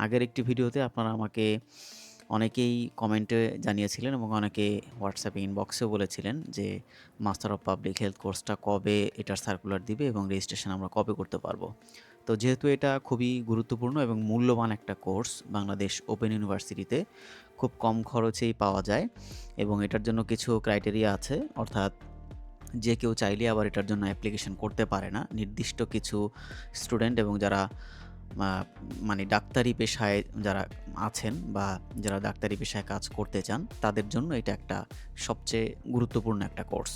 আগের একটি ভিডিওতে আপনারা আমাকে অনেকেই কমেন্টে জানিয়েছিলেন এবং অনেকে হোয়াটসঅ্যাপে ইনবক্সেও বলেছিলেন যে মাস্টার অফ পাবলিক হেলথ কোর্সটা কবে এটার সার্কুলার দিবে এবং রেজিস্ট্রেশন আমরা কবে করতে পারবো। তো যেহেতু এটা খুবই গুরুত্বপূর্ণ এবং মূল্যবান একটা কোর্স, বাংলাদেশ ওপেন ইউনিভার্সিটিতে খুব কম খরচেই পাওয়া যায় এবং এটার জন্য কিছু ক্রাইটেরিয়া আছে, অর্থাৎ যে কেউ চাইলে আবার এটার জন্য অ্যাপ্লিকেশন করতে পারে না। নির্দিষ্ট কিছু স্টুডেন্ট এবং যারা আ মানে ডাক্তারি পেশায় যারা আছেন বা যারা ডাক্তারি পেশায় কাজ করতে চান, তাদের জন্য এটা একটা সবচেয়ে গুরুত্বপূর্ণ একটা কোর্স।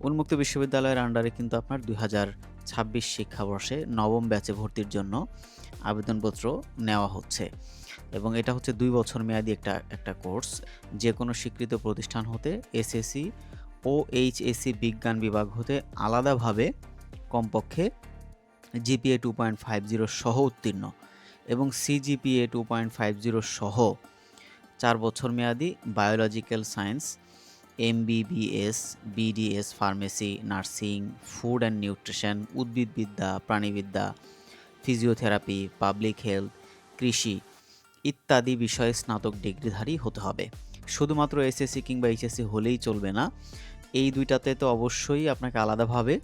উন্মুক্ত বিশ্ববিদ্যালয়ের আন্ডারে কিন্তু আপনার ২০২৬ শিক্ষাবর্ষে নবম ব্যাচে ভর্তির জন্য আবেদনপত্র নেওয়া হচ্ছে এবং এটা হচ্ছে ২ বছর মেয়াদি একটা কোর্স। যেকোনো স্বীকৃত প্রতিষ্ঠান হতে এসএসসি ও এইচএসসি বিজ্ঞান বিভাগ হতে আলাদাভাবে কমপক্ষে জিপিএ 2.50 সহ উত্তীর্ণ এবং সিজিপিএ 2.50 সহ ৪ বছর মেয়াদি biological science, MBBS, BDS, pharmacy, nursing, food and nutrition, উদ্ভিদবিদ্যা, প্রাণীবিদ্যা, ফিজিওথেরাপি, পাবলিক হেলথ, কৃষি ইত্যাদি বিষয়ে স্নাতক ডিগ্রিধারী হতে হবে। শুধুমাত্র এসএসসি কিংবা এইচএসসি হলেই চলবে না। এই দুইটাতে তো অবশ্যই আপনাকে আলাদাভাবে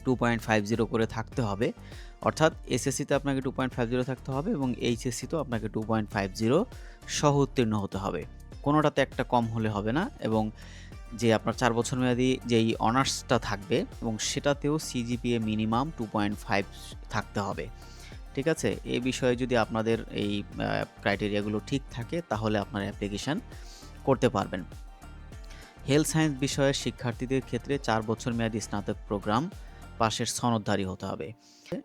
2.50 করে থাকতে হবে। অর্থাৎ এসএসসিতে আপনাকে 2.50 থাকতে হবে এবং এইচএসসিতেও আপনাকে 2.50 সহ উত্তীর্ণ হতে হবে। কোনোটাতে একটা কম হলে হবে না এবং যে আপনার ৪ বছর মেয়াদি যেই অনার্সটা থাকবে এবং সেটাতেও সিজিপিএ মিনিমাম 2.5 থাকতে হবে। ঠিক আছে? এই বিষয়ে যদি আপনাদের এই ক্রাইটেরিয়াগুলো ঠিক থাকে তাহলে আপনার অ্যাপ্লিকেশন করতে পারবেন। হেলথ সায়েন্স বিষয়ের শিক্ষার্থীদের ক্ষেত্রে ৪ বছর মেয়াদি স্নাতক প্রোগ্রাম পাশের সনদধারী হতে হবে।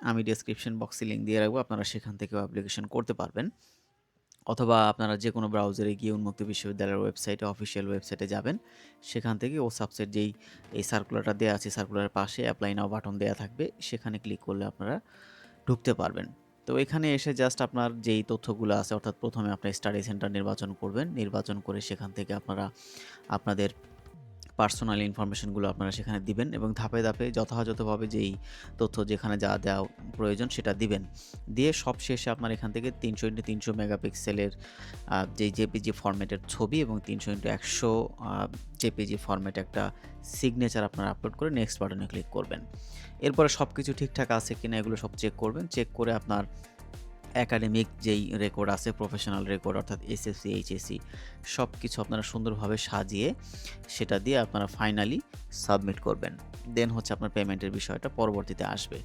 আমি ডেসক্রিপশন বক্সে লিঙ্ক দিয়ে রাখবো, আপনারা সেখান থেকেও অ্যাপ্লিকেশন করতে পারবেন। অথবা আপনারা যেকোনো ব্রাউজারে গিয়ে উন্মুক্ত বিশ্ববিদ্যালয়ের ওয়েবসাইটে, অফিসিয়াল ওয়েবসাইটে যাবেন। সেখান থেকে ও সাবসেট যেই এই সার্কুলারটা দেয়া আছে, সার্কুলারের পাশে অ্যাপ্লাই নাও বাটন দেয়া থাকবে। সেখানে ক্লিক করলে আপনারা ঢুকতে পারবেন। তো এখানে এসে জাস্ট আপনার যেই তথ্যগুলো আছে, অর্থাৎ প্রথমে আপনার স্টাডি সেন্টার নির্বাচন করবেন। নির্বাচন করে সেখান থেকে আপনারা আপনাদের পার্সোনাল ইনফরমেশনগুলো আপনারা সেখানে দিবেন এবং ধাপে ধাপে যথাযথভাবে যেই তথ্য যেখানে যা দেওয়া প্রয়োজন সেটা দিবেন। দিয়ে সবশেষে আপনার এখান থেকে ৩০০x৩০০ মেগাপিক্সেলের যেই জেপিজি ফরম্যাটের ছবি এবং ৩০০x১০০ জেপিজি ফরম্যাটে একটা সিগনেচার আপনারা আপলোড করে নেক্সট বাটনে ক্লিক করবেন। এরপরে সব কিছু ঠিকঠাক আছে কিনা এগুলো সব চেক করবেন। চেক করে আপনার একাডেমিক যেই রেকর্ড আছে, প্রফেশনাল রেকর্ড অর্থাৎ এসএসসি, এইচএসসি সব কিছু আপনারা সুন্দরভাবে সাজিয়ে সেটা দিয়ে আপনারা ফাইনালি সাবমিট করবেন। দেন হচ্ছে আপনার পেমেন্টের বিষয়টা পরবর্তীতে আসবে।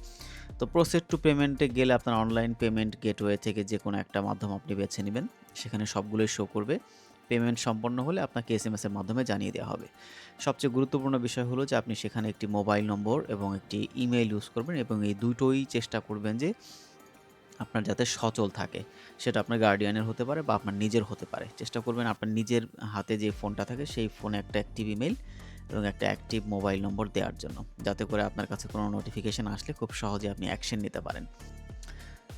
তো প্রসেস টু পেমেন্টে গেলে আপনার অনলাইন পেমেন্ট গেটওয়ে থেকে যে কোনো একটা মাধ্যম আপনি বেছে নেবেন। সেখানে সবগুলোই শো করবে। পেমেন্ট সম্পন্ন হলে আপনাকে এসএমএস এর মাধ্যমে জানিয়ে দেওয়া হবে। সবচেয়ে গুরুত্বপূর্ণ বিষয় হলো যে আপনি সেখানে একটি মোবাইল নম্বর এবং একটি ইমেইল ইউজ করবেন এবং এই দুটোই চেষ্টা করবেন যে আপনার যাতে সচল থাকে। সেটা আপনার গার্ডিয়ানের হতে পারে বা আপনার নিজের হতে পারে। চেষ্টা করবেন আপনার নিজের হাতে যে ফোনটা থাকে সেই ফোনে একটা অ্যাক্টিভ ইমেইল এবং একটা অ্যাক্টিভ মোবাইল নম্বর দেওয়ার জন্য। যাতে করে আপনার কাছে কোনো নোটিফিকেশন আসলে খুব সহজে আপনি অ্যাকশন নিতে পারেন।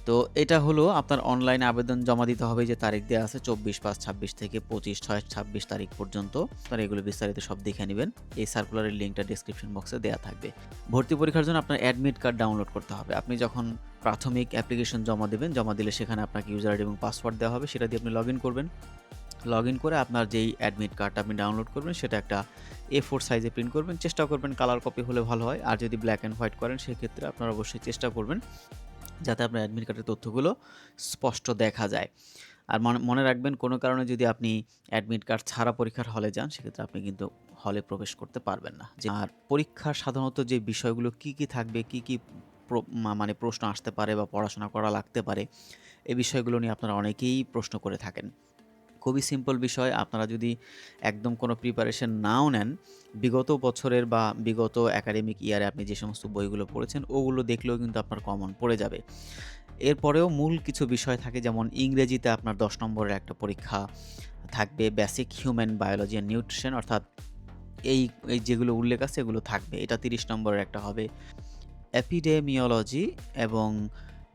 তো এটা হলো আপনার অনলাইন আবেদন জমা দিতে হবে যে তারিখ দেওয়া আছে 24/5/26 থেকে 25/6/26 তারিখ পর্যন্ত। আপনারা এগুলো বিস্তারিত সব দেখে নেবেন। এই সার্কুলারের লিঙ্কটা ডেসক্রিপশন বক্সে দেওয়া থাকবে। ভর্তি পরীক্ষার জন্য আপনার অ্যাডমিট কার্ড ডাউনলোড করতে হবে। আপনি যখন প্রাথমিক অ্যাপ্লিকেশন জমা দিবেন, জমা দিলে সেখানে আপনাকে ইউজার আইডি এবং পাসওয়ার্ড দেওয়া হবে। সেটা দিয়ে আপনি লগইন করবেন। লগইন করে আপনার যেই অ্যাডমিট কার্ডটা আপনি ডাউনলোড করবেন সেটা একটা A4 সাইজে প্রিন্ট করবেন। চেষ্টা করবেন কালার কপি হলে ভালো হয়। আর যদি ব্ল্যাক অ্যান্ড হোয়াইট করেন সেক্ষেত্রে আপনারা অবশ্যই চেষ্টা করবেন যাতে আপনার অ্যাডমিট কার্ডের তথ্যগুলো স্পষ্ট দেখা যায়। আর মনে রাখবেন কোনো কারণে যদি আপনি অ্যাডমিট কার্ড ছাড়া পরীক্ষার হলে যান সেক্ষেত্রে আপনি কিন্তু হলে প্রবেশ করতে পারবেন না। আর পরীক্ষার সাধারণত যে বিষয়গুলো কি থাকবে, কি মানে প্রশ্ন আসতে পারে বা পড়াশোনা করা লাগতে পারে, এই বিষয়গুলো নিয়ে আপনারা অনেকেই প্রশ্ন করে থাকেন। খুবই সিম্পল বিষয়। আপনারা যদি একদম কোনো প্রিপারেশন নাও নেন, বিগত বছরের বা বিগত একাডেমিক ইয়ারে আপনি যে সমস্ত বইগুলো পড়েছেন ওগুলো দেখলেও কিন্তু আপনার কমন পড়ে যাবে। এরপরেও মূল কিছু বিষয় থাকে, যেমন ইংরেজিতে আপনার ১০ নম্বরের একটা পরীক্ষা থাকবে, basic human biology and nutrition, অর্থাৎ এই এই যেগুলো উল্লেখ আছে এগুলো থাকবে। এটা ৩০ নম্বরের একটা হবে। এপিডেমিওলজি এবং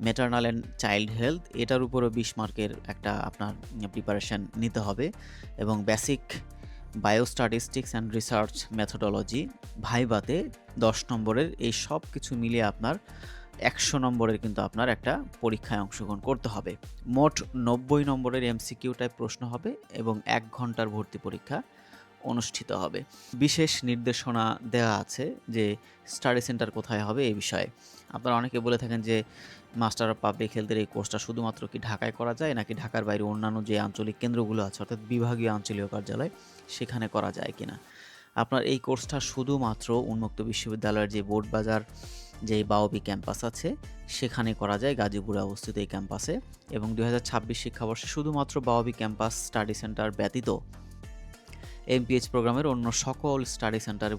ম্যাটার্নাল অ্যান্ড চাইল্ড হেলথ, এটার উপরও ২০ মার্কের একটা আপনার প্রিপারেশান নিতে হবে এবং basic biostatistics and research methodology ভাইভাতে ১০ নম্বরের, এই সব কিছু মিলিয়ে আপনার 100 নম্বরের কিন্তু আপনার একটা পরীক্ষায় অংশগ্রহণ করতে হবে। মোট 90 নম্বরের এমসিকিউ টাইপ প্রশ্ন হবে এবং 1 ঘন্টার ভর্তি পরীক্ষা অনুষ্ঠিত হবে। বিশেষ নির্দেশনা দেওয়া আছে যে স্টাডি সেন্টার কোথায় হবে এই বিষয়ে। আপনারা অনেকে বলে থাকেন যে মাস্টার অফ পাবলিক হেলথের এই কোর্সটা শুধুমাত্র কি ঢাকায় করা যায় নাকি ঢাকার বাইরে অন্যান্য যে আঞ্চলিক কেন্দ্রগুলো আছে অর্থাৎ বিভাগীয় আঞ্চলিক কার্যালয় সেখানে করা যায় কিনা? আপনার এই কোর্সটা শুধুমাত্র উন্মুক্ত বিশ্ববিদ্যালয়ের যে বোর্ড বাজার যেই বাওবি ক্যাম্পাস আছে সেখানে করা যায়, গাজীপুরে অবস্থিত এই ক্যাম্পাসে। এবং ২০২৬ শিক্ষাবর্ষে শুধুমাত্র বাওবি ক্যাম্পাস স্টাডি সেন্টার ব্যতীত এমপিএইচ প্রোগ্রামের অন্য সকল স্টাডি সেন্টারে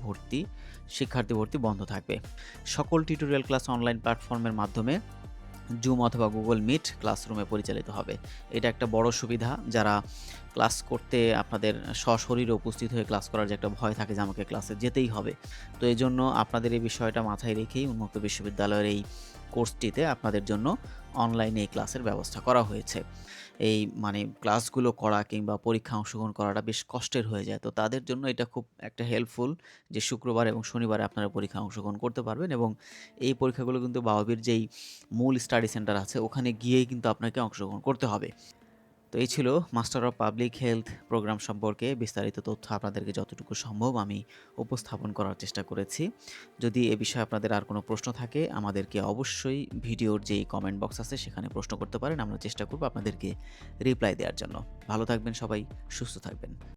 শিক্ষার্থী ভর্তি বন্ধ থাকবে। সকল টিউটোরিয়াল ক্লাস অনলাইন প্ল্যাটফর্মের মাধ্যমে জুম অথবা গুগল মিট ক্লাসরুমে পরিচালিত হবে। এটা একটা বড় সুবিধা, যারা ক্লাস করতে আপনাদের সশরীরে উপস্থিত হয়ে ক্লাস করার যে একটা ভয় থাকে যে আমাকে ক্লাসে যেতেই হবে, তো এই জন্য আপনাদের এই বিষয়টা মাথায় রেখেই উন্মুক্ত বিশ্ববিদ্যালয়ের এই কোর্সটিতে আপনাদের জন্য অনলাইনে এই ক্লাসের ব্যবস্থা করা হয়েছে। এই ক্লাসগুলো করা কিংবা পরীক্ষা অংশগ্রহণ করাটা বেশ কষ্টের হয়ে যায়, তো তাদের জন্য এটা খুব একটা হেল্পফুল যে শুক্রবার এবং শনিবারে আপনারা পরীক্ষা অংশগ্রহণ করতে পারবেন এবং এই পরীক্ষাগুলো কিন্তু বাওবির যেই মূল স্টাডি সেন্টার আছে ওখানে গিয়েই কিন্তু আপনাকে অংশগ্রহণ করতে হবে। তো এই ছিল master of public health programme সম্পর্কে বিস্তারিত তথ্য আপনাদেরকে যতটুকু সম্ভব আমি উপস্থাপন করার চেষ্টা করেছি। যদি এ বিষয়ে আপনাদের আর কোনো প্রশ্ন থাকে আমাদেরকে অবশ্যই ভিডিওর যেই কমেন্ট বক্স আছে সেখানে প্রশ্ন করতে পারেন, আমরা চেষ্টা করব আপনাদেরকে রিপ্লাই দেওয়ার জন্য। ভালো থাকবেন সবাই, সুস্থ থাকবেন।